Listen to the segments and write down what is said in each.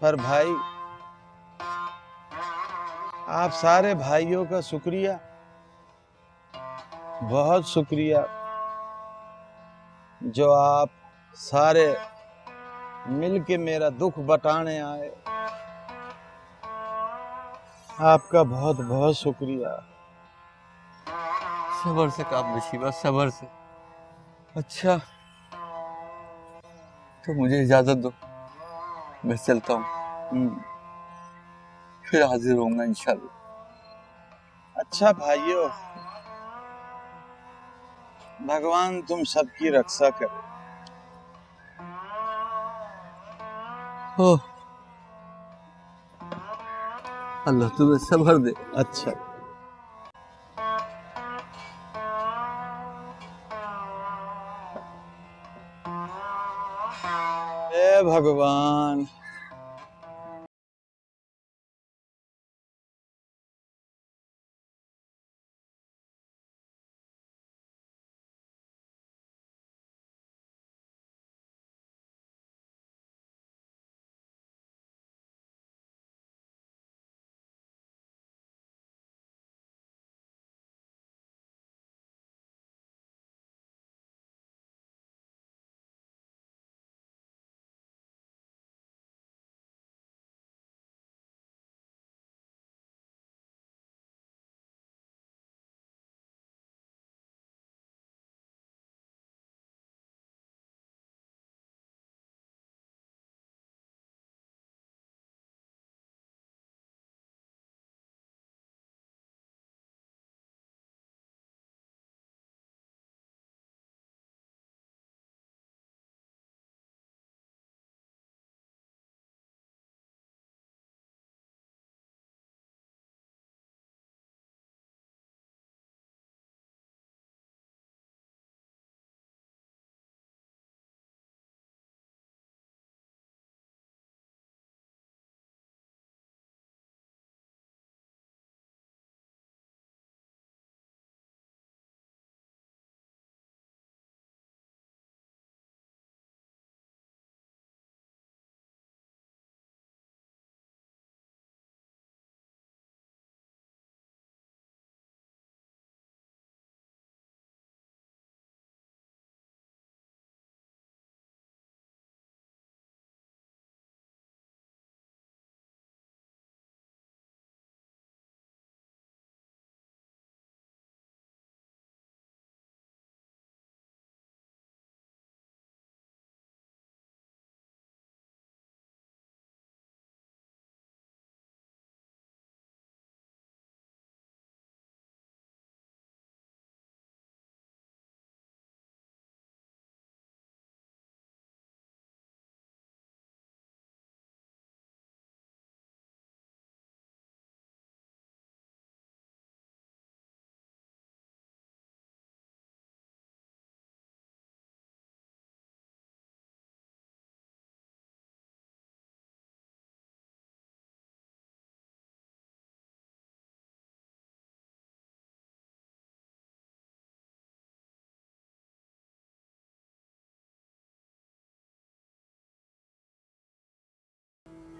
पर भाई, आप सारे भाइयों का शुक्रिया, बहुत शुक्रिया, जो आप सारे मिलके मेरा दुख बटाने आए। आपका बहुत बहुत शुक्रिया। सबर से काम नशीबा, सबर से। अच्छा, तो मुझे इजाजत दो, मैं चलता हूँ। फिर हाजिर होऊंगा इंशाल्लाह। अच्छा भाइयों, भगवान तुम सबकी रक्षा करे। ओह, अल्लाह तुम्हें सबर दे। अच्छा, हे भगवान।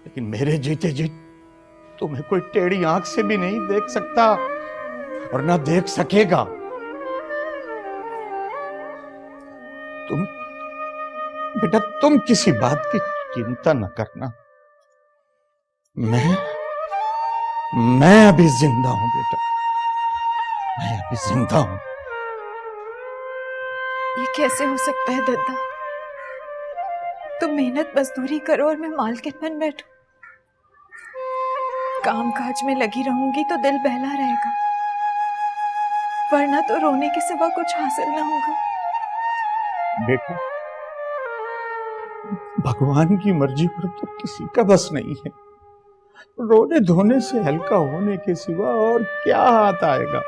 लेकिन मेरे जीते जी तुम्हें कोई टेढ़ी आंख से भी नहीं देख सकता और ना देख सकेगा। तुम बेटा, तुम किसी बात की चिंता न करना। मैं अभी जिंदा हूं बेटा, मैं अभी जिंदा हूं। ये कैसे हो सकता है दद्दा? तुम मेहनत मजदूरी करो और मैं मालकिन बन बैठूं। काम काज में लगी रहूंगी तो दिल बहला रहेगा, वरना तो रोने के सिवा कुछ हासिल ना होगा। बेटा, भगवान की मर्जी पर तो किसी का बस नहीं है। रोने धोने से हल्का होने के सिवा और क्या हाथ आएगा।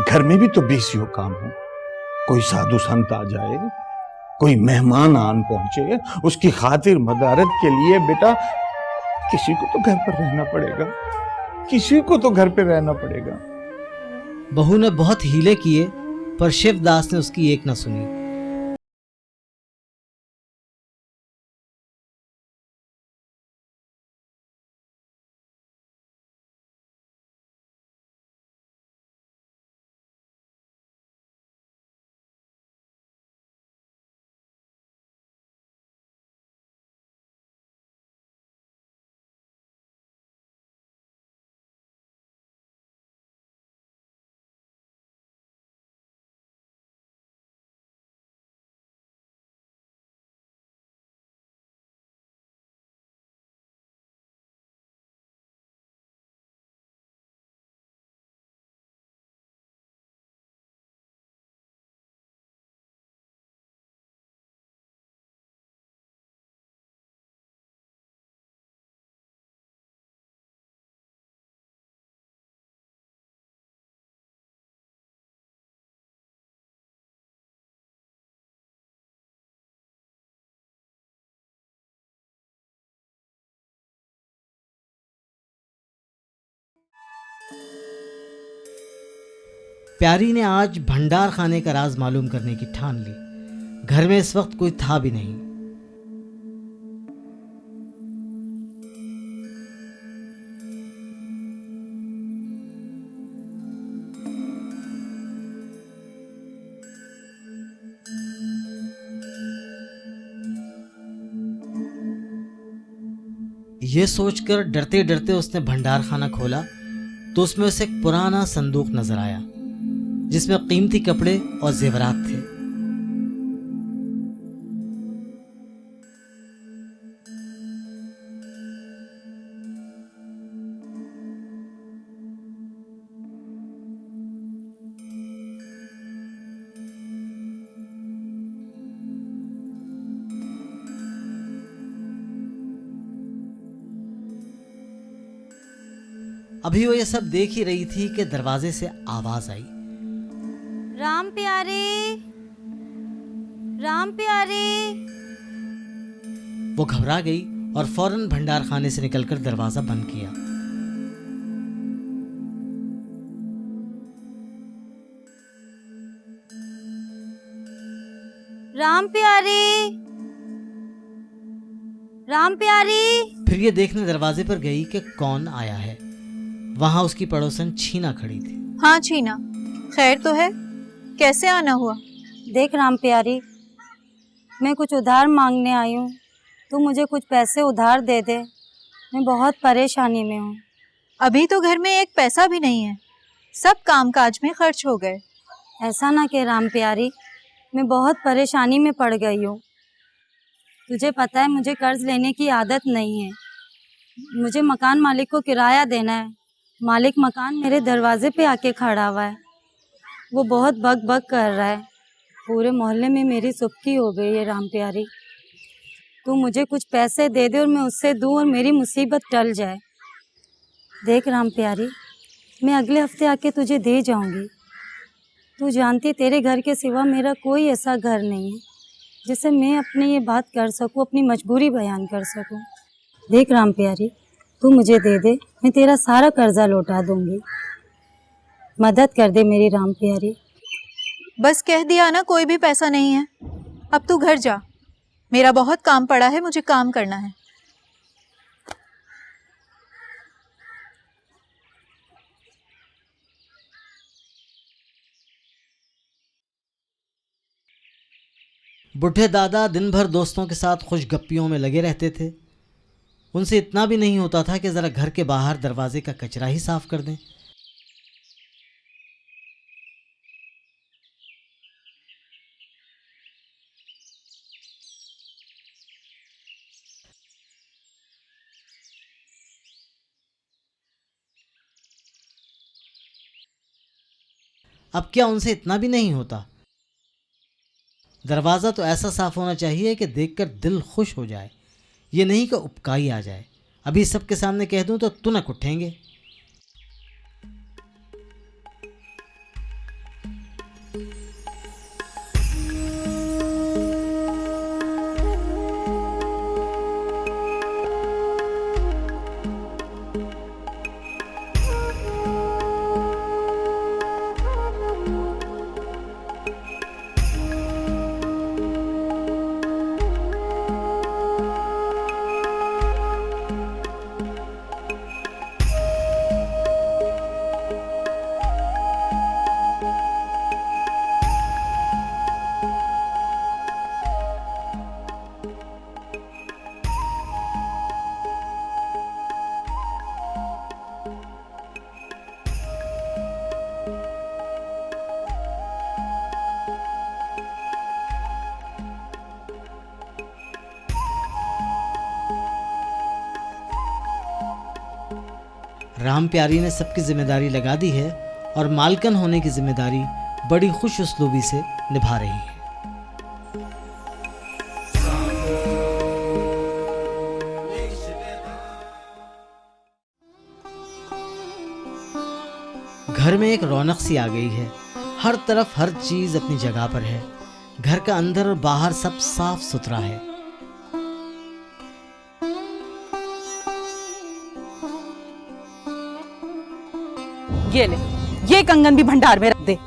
घर में भी तो 20 काम हो। कोई साधु संत आ जाए, कोई मेहमान आन पहुंचे, उसकी खातिर मदारत के लिए बेटा किसी को तो घर पर रहना पड़ेगा, किसी को तो घर पे रहना पड़ेगा। बहू ने बहुत हीले किए पर शिवदास ने उसकी एक न सुनी। प्यारी ने आज भंडार खाने का राज मालूम करने की ठान ली। घर में इस वक्त कोई था भी नहीं। ये सोचकर डरते डरते उसने भंडार खाना खोला तो उसमें उसे एक पुराना संदूक नजर आया जिसमें कीमती कपड़े और जेवरात थे। अभी वो ये सब देख ही रही थी कि दरवाजे से आवाज आई, राम प्यारे, राम प्यारे। वो घबरा गई और फौरन भंडार खाने से निकलकर दरवाजा बंद किया। राम प्यारे, राम प्यारे। फिर ये देखने दरवाजे पर गई कि कौन आया है। वहां उसकी पड़ोसन छीना खड़ी थी। हाँ छीना, खैर तो है? कैसे आना हुआ? देख राम प्यारी, मैं कुछ उधार मांगने आई हूँ। तू मुझे कुछ पैसे उधार दे दे, मैं बहुत परेशानी में हूँ। अभी तो घर में एक पैसा भी नहीं है, सब कामकाज में खर्च हो गए। ऐसा ना कह राम प्यारी, मैं बहुत परेशानी में पड़ गई हूँ। तुझे पता है मुझे कर्ज लेने की आदत नहीं है। मुझे मकान मालिक को किराया देना है। मालिक मकान मेरे दरवाजे पे आके खड़ा हुआ है। वो बहुत बक बक कर रहा है। पूरे मोहल्ले में मेरी सुबकी हो गई है राम प्यारी। तू मुझे कुछ पैसे दे दे और मैं उससे दूँ और मेरी मुसीबत टल जाए। देख राम प्यारी, मैं अगले हफ्ते आके तुझे दे जाऊंगी। तू जानती तेरे घर के सिवा मेरा कोई ऐसा घर नहीं है जिससे मैं अपनी ये बात कर सकूं, अपनी मजबूरी बयान कर सकूं। देख राम प्यारी, तू मुझे दे दे, मैं तेरा सारा कर्जा लौटा दूंगी। मदद कर दे मेरी राम प्यारी। बस कह दिया ना कोई भी पैसा नहीं है। अब तू घर जा, मेरा बहुत काम पड़ा है, मुझे काम करना है। बुढ़े दादा दिन भर दोस्तों के साथ खुशगप्पियों में लगे रहते थे। उनसे इतना भी नहीं होता था कि जरा घर के बाहर दरवाजे का कचरा ही साफ कर दें। अब क्या उनसे इतना भी नहीं होता? दरवाज़ा तो ऐसा साफ होना चाहिए कि देखकर दिल खुश हो जाए, ये नहीं कि उपकाई आ जाए। अभी सबके सामने कह दूं तो तुनक उठेंगे। राम प्यारी ने सबकी जिम्मेदारी लगा दी है और मालकन होने की जिम्मेदारी बड़ी खुश उसलूबी से निभा रही है। घर में एक रौनक सी आ गई है। हर तरफ हर चीज अपनी जगह पर है। घर का अंदर और बाहर सब साफ सुथरा है। ये ले, ये कंगन भी भंडार में रख दे।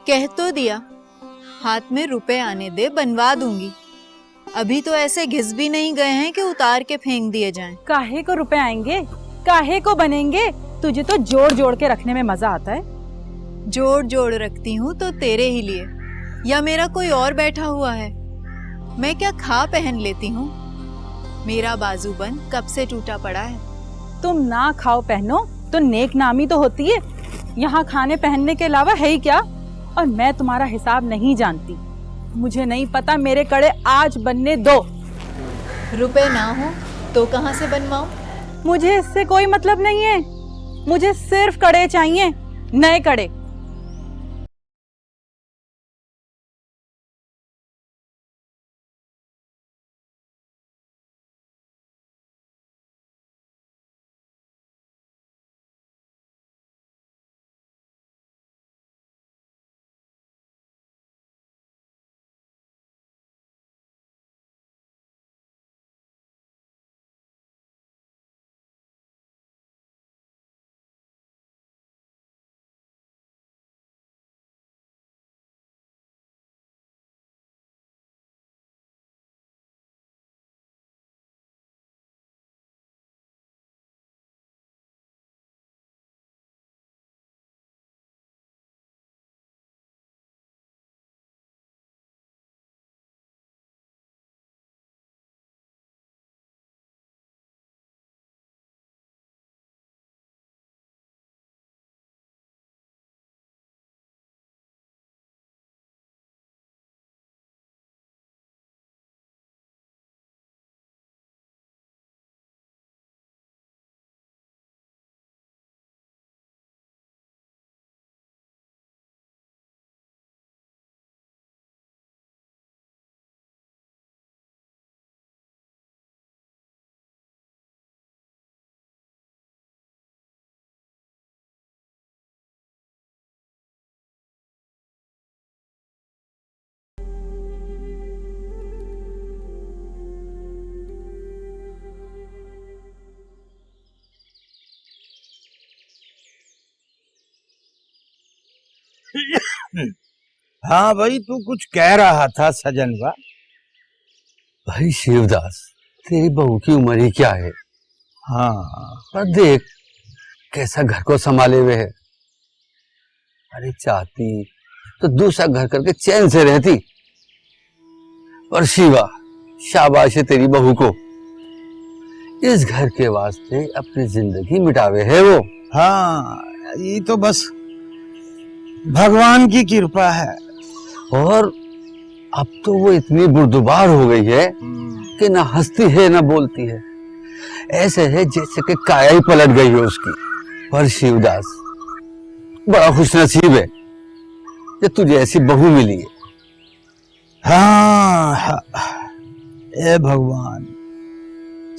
कह तो दिया, हाथ में रुपए आने दे, बनवा दूंगी। अभी तो ऐसे घिस भी नहीं गए हैं कि उतार के फेंक दिए जाएं। काहे को रुपए आएंगे, काहे को बनेंगे? तुझे तो जोड़ जोड़ के रखने में मजा आता है। जोड़ जोड़ रखती हूँ तो तेरे ही लिए, या मेरा कोई और बैठा हुआ है? मैं क्या खा पहन लेती हूँ? मेरा बाजूबंद कब से टूटा पड़ा है। तुम ना खाओ पहनो तो नेक नामी तो होती है, यहाँ खाने पहनने के अलावा है ही क्या? और मैं तुम्हारा हिसाब नहीं जानती, मुझे नहीं पता। मेरे कड़े आज बनने दो। रुपए ना हो तो कहाँ से बनवाऊं? मुझे इससे कोई मतलब नहीं है, मुझे सिर्फ कड़े चाहिए, नए कड़े। हाँ भाई, तू कुछ कह रहा था सजनवा। भाई शिवदास, तेरी बहू की उम्र ही क्या है? हाँ, पर देख कैसा घर को संभाले हुए है। अरे चाहती तो दूसरा घर करके चैन से रहती, पर शिवा शाबाश है तेरी बहू को, इस घर के वास्ते अपनी जिंदगी मिटावे है वो। हाँ, ये तो बस भगवान की कृपा है। और अब तो वो इतनी बुर्दुबार हो गई है कि ना हंसती है ना बोलती है, ऐसे है जैसे कि काया ही पलट गई है उसकी। पर शिवदास बड़ा खुशनसीब है कि तुझे ऐसी बहू मिली है। हाँ, ए भगवान,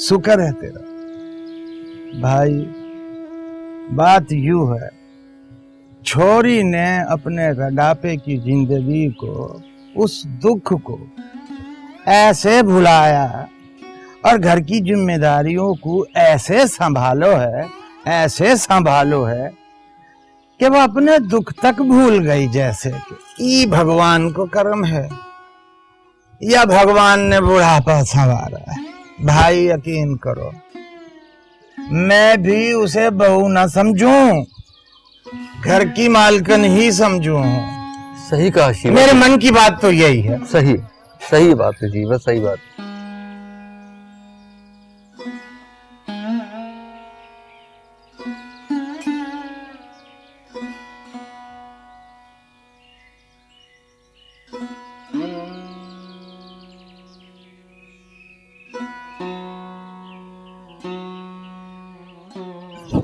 शुक्र है तेरा। भाई बात यूं है, छोरी ने अपने रडापे की जिंदगी को, उस दुख को ऐसे भुलाया और घर की जिम्मेदारियों को ऐसे संभालो है कि वो अपने दुख तक भूल गई। जैसे कि ई भगवान को कर्म है या भगवान ने बुढ़ापा संवारा है। भाई यकीन करो, मैं भी उसे बहू न समझूं, घर की मालकन ही समझूं। सही कहा शिवा, मेरे मन की बात तो यही है। सही सही बात है जीवा, सही बात।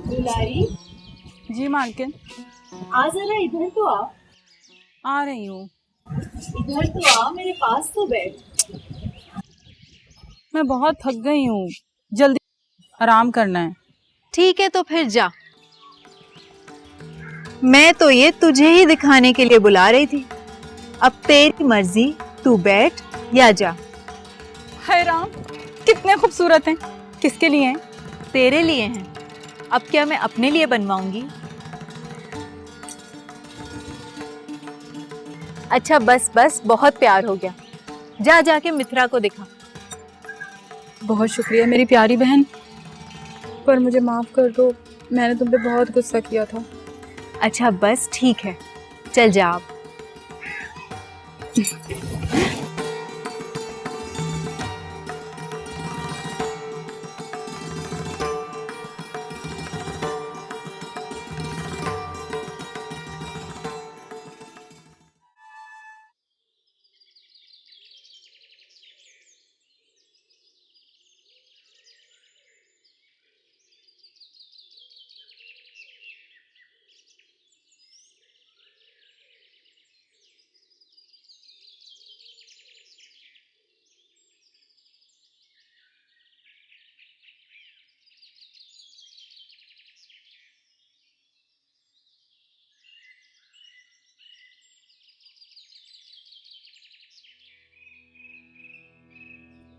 दुलारी, जी मालकिन। आ जरा इधर तो आ रही हूँ। इधर तो आ, मेरे पास तो बैठ। मैं बहुत थक गई हूँ, जल्दी आराम करना है। ठीक है तो फिर जा। मैं तो ये तुझे ही दिखाने के लिए बुला रही थी। अब तेरी मर्जी, तू बैठ या जा। हाय राम, कितने खूबसूरत हैं। किसके लिए हैं? तेरे लिए हैं। अब क्या मैं अपने लिए बनवाऊंगी? अच्छा बस बस, बहुत प्यार हो गया। जा जाके मित्रा को दिखा। बहुत शुक्रिया मेरी प्यारी बहन, पर मुझे माफ कर दो, मैंने तुम पे बहुत गुस्सा किया था। अच्छा बस ठीक है, चल जा आप।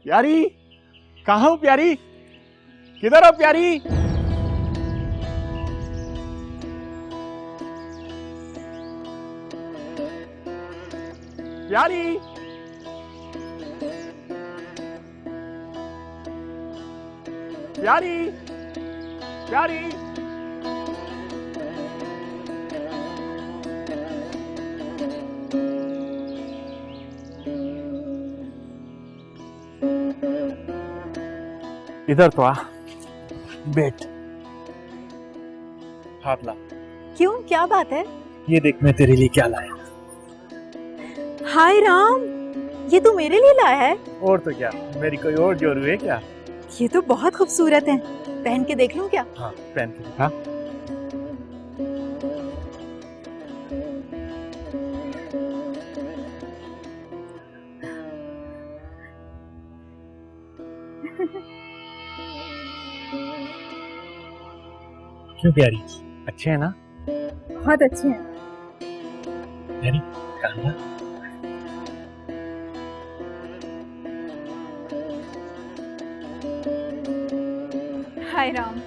प्यारी, कहाँ हो प्यारी? किधर हो प्यारी? प्यारी, प्यारी, प्यारी। इधर तो आ, बैठ, हाथ ला। क्यों, क्या बात है? ये देख मैं तेरे लिए क्या लाया। हाय राम, ये तू मेरे लिए लाया है? और तो क्या, मेरी कोई और जोरू है क्या? ये तो बहुत खूबसूरत है, पहन के देख लूं क्या? हाँ पहन के दिखा। क्यों प्यारी, अच्छे है ना? बहुत अच्छे हैं। प्यारी, कान्हा। हाय राम।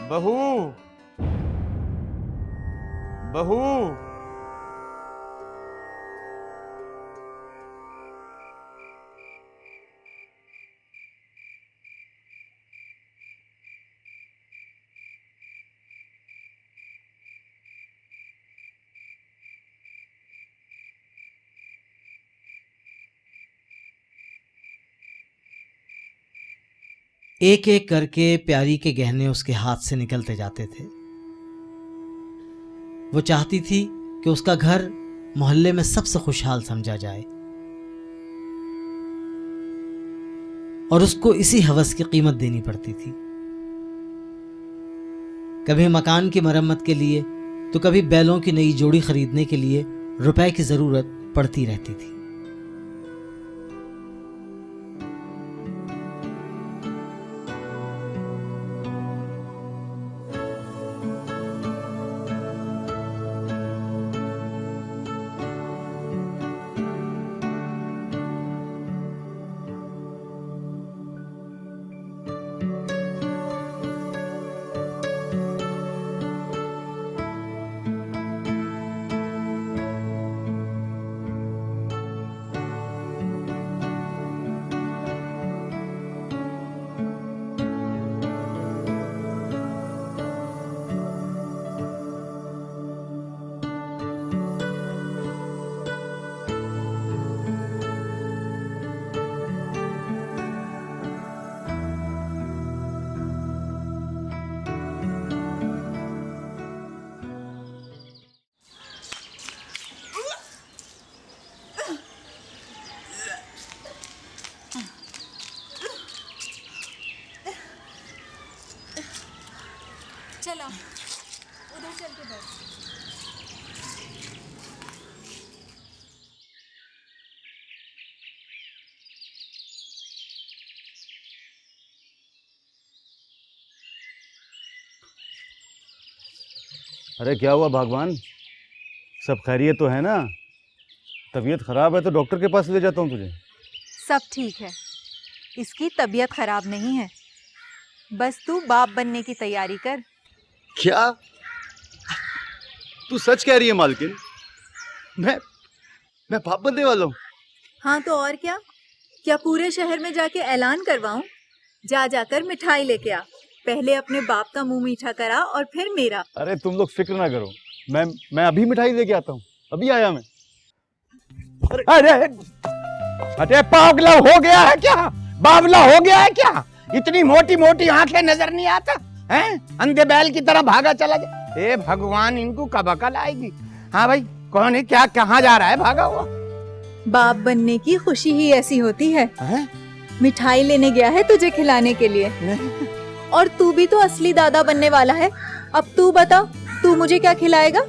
बहू, बहू, एक एक करके प्यारी के गहने उसके हाथ से निकलते जाते थे। वो चाहती थी कि उसका घर मोहल्ले में सबसे खुशहाल समझा जाए और उसको इसी हवस की कीमत देनी पड़ती थी। कभी मकान की मरम्मत के लिए तो कभी बैलों की नई जोड़ी खरीदने के लिए रुपए की जरूरत पड़ती रहती थी। चलो उधर चल के बैठ। अरे क्या हुआ भगवान, सब खैरियत तो है ना? तबीयत खराब है तो डॉक्टर के पास ले जाता हूँ तुझे। सब ठीक है, इसकी तबीयत खराब नहीं है, बस तू बाप बनने की तैयारी कर। क्या तू सच कह रही है मालकिन? मैं बाप बनने वाला हूँ? हाँ तो और क्या, क्या पूरे शहर में जाके ऐलान करवाऊं? जा जाकर मिठाई लेके आ, पहले अपने बाप का मुंह मीठा करा और फिर मेरा। अरे तुम लोग फिक्र ना करो, मैं अभी मिठाई लेके आता हूँ, अभी आया मैं। अरे पागला हो गया है क्या? बावला हो गया है क्या? इतनी मोटी मोटी आंखें नजर नहीं आता हैं? अंधे बैल की तरह भागा चला गया। हे भगवान, इनको कब अकल आएगी? हाँ भाई, कौन है, क्या, कहाँ जा रहा है भागा हुआ? बाप बनने की खुशी ही ऐसी होती है। मिठाई लेने गया है तुझे खिलाने के लिए। और तू भी तो असली दादा बनने वाला है। अब तू बता, तू मुझे क्या खिलाएगा?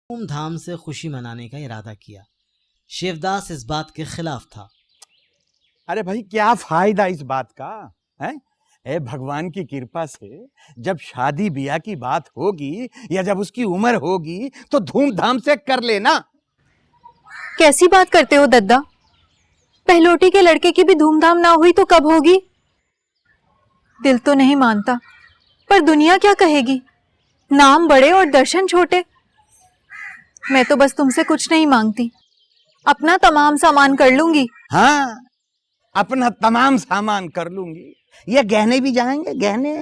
धूमधाम से खुशी मनाने का इरादा किया। शिवदास इस बात के खिलाफ था। अरे भाई, क्या फायदा इस बात का है? ए भगवान की कृपा से जब शादी ब्याह की बात होगी या जब उसकी उम्र होगी तो धूमधाम से कर लेना। कैसी बात करते हो दद्दा? पहलोटी के लड़के की भी धूमधाम ना हुई तो कब होगी? दिल तो नहीं मानता, पर दुनिया क्या कहेगी? नाम बड़े और दर्शन छोटे। मैं तो बस तुमसे कुछ नहीं मांगती, अपना तमाम सामान कर लूंगी। हाँ, अपना तमाम सामान कर लूंगी। ये गहने भी जाएंगे, गहने,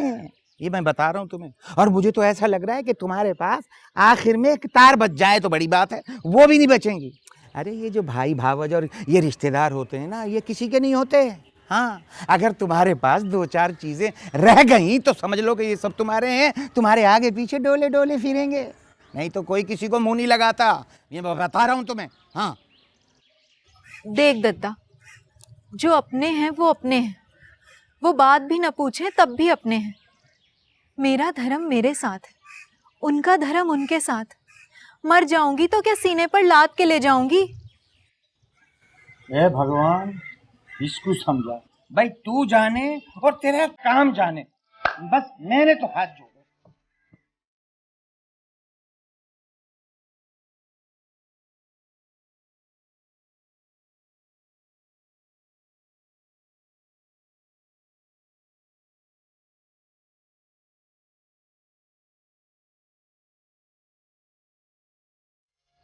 ये मैं बता रहा हूं तुम्हें। और मुझे तो ऐसा लग रहा है कि तुम्हारे पास आखिर में एक तार बच जाए तो बड़ी बात है, वो भी नहीं बचेंगी। अरे ये जो भाई भावज और ये रिश्तेदार होते हैं ना, ये किसी के नहीं होते। हाँ, अगर तुम्हारे पास दो चार चीजें रह गई तो समझ लो कि ये सब तुम्हारे हैं, तुम्हारे आगे पीछे डोले डोले फिरेंगे। नहीं तो कोई किसी को मुंह नहीं लगाता, ये मैं बता रहा हूं तुम्हें। हाँ, देख दद्दा, जो अपने हैं वो अपने हैं, वो बात भी न पूछे तब भी अपने हैं। मेरा धर्म मेरे साथ है, उनका धर्म उनके साथ। मर जाऊंगी तो क्या सीने पर लाद के ले जाऊंगी? हे भगवान, इसको समझा भाई, तू जाने और तेरा काम जाने, बस मैंने तो हाथ जोड़े।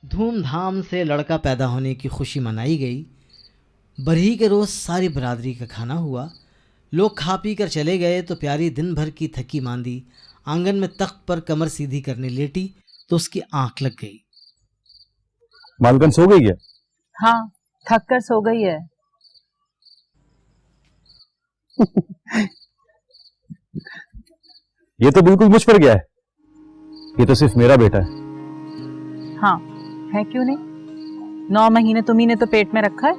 धूमधाम से लड़का पैदा होने की खुशी मनाई गई। बरही के रोज़ सारी बरादरी का खाना हुआ। लोग खा पी कर चले गए तो प्यारी दिन भर की थकी मांदी आंगन में तख्त पर कमर सीधी करने लेटी तो उसकी आंख लग गई। मालकन सो गई क्या? हाँ, थक कर सो गई है। ये तो बिल्कुल मुझ पर गया है। ये तो सिर्फ मेरा बेटा है। हाँ है, क्यों नहीं? 9 महीने तुम्ही ने तो पेट में रखा है,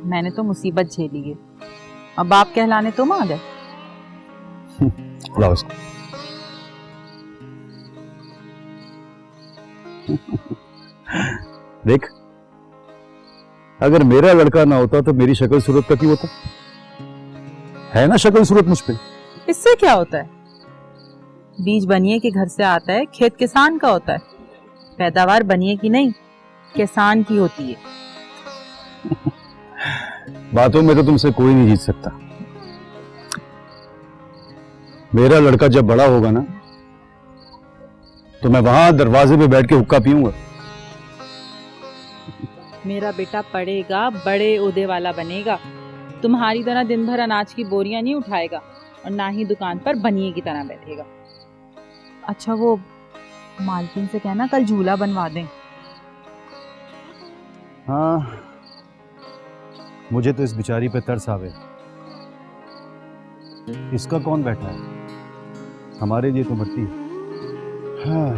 मैंने तो मुसीबत झेली है। अब बाप कहलाने तुम आ गए। लाओ इसको। देख, अगर मेरा लड़का ना होता तो मेरी शक्ल सूरत का क्यों होता? है ना शक्ल सूरत मुझ पे। इससे क्या होता है? बीज बनिए के घर से आता है, खेत किसान का होता है। पैदावार बनिए की नहीं, किसान की होती है। बातों में तो तुमसे कोई नहीं जीत सकता। मेरा लड़का जब बड़ा होगा ना, तो मैं वहां दरवाजे पे बैठ के हुक्का पीऊंगा। मेरा बेटा पढ़ेगा, बड़े ओहदे वाला बनेगा। तुम्हारी तरह दिन भर अनाज की बोरियां नहीं उठाएगा और ना ही दुकान पर बनिए की तरह बैठेगा। अच्छा, वो मालकिन से कहना कल झूला बनवा दें। हाँ, मुझे तो इस बिचारी पे तरस आवे। इसका कौन बैठा है, हमारे लिए तो मरती है। हाँ,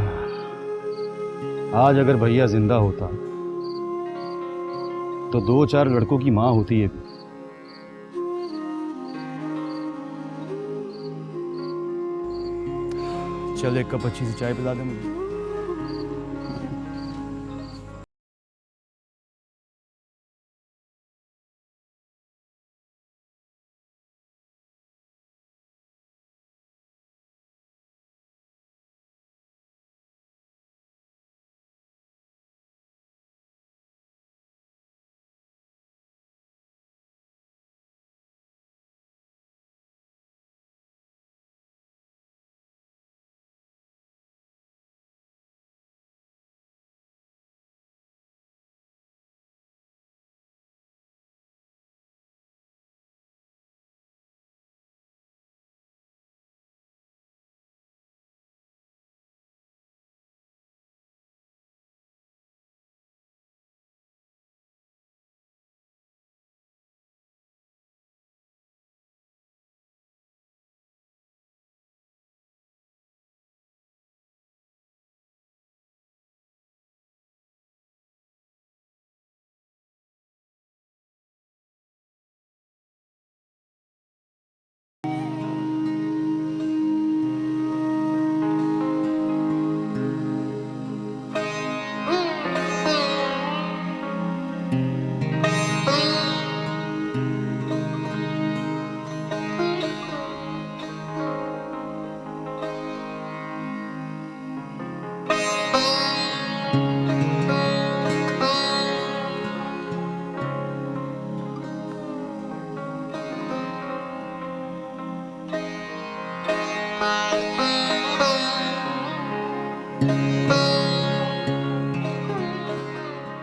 आज अगर भैया जिंदा होता तो 2-4 लड़कों की माँ होती है। चल एक कप अच्छी सी चाय पिला दे मुझे।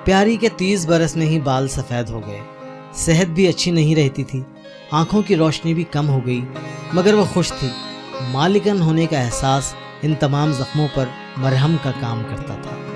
प्यारी के 30 बरस में ही बाल सफ़ेद हो गए। सेहत भी अच्छी नहीं रहती थी, आंखों की रोशनी भी कम हो गई, मगर वो खुश थी। मालिकन होने का एहसास इन तमाम जख्मों पर मरहम का काम करता था।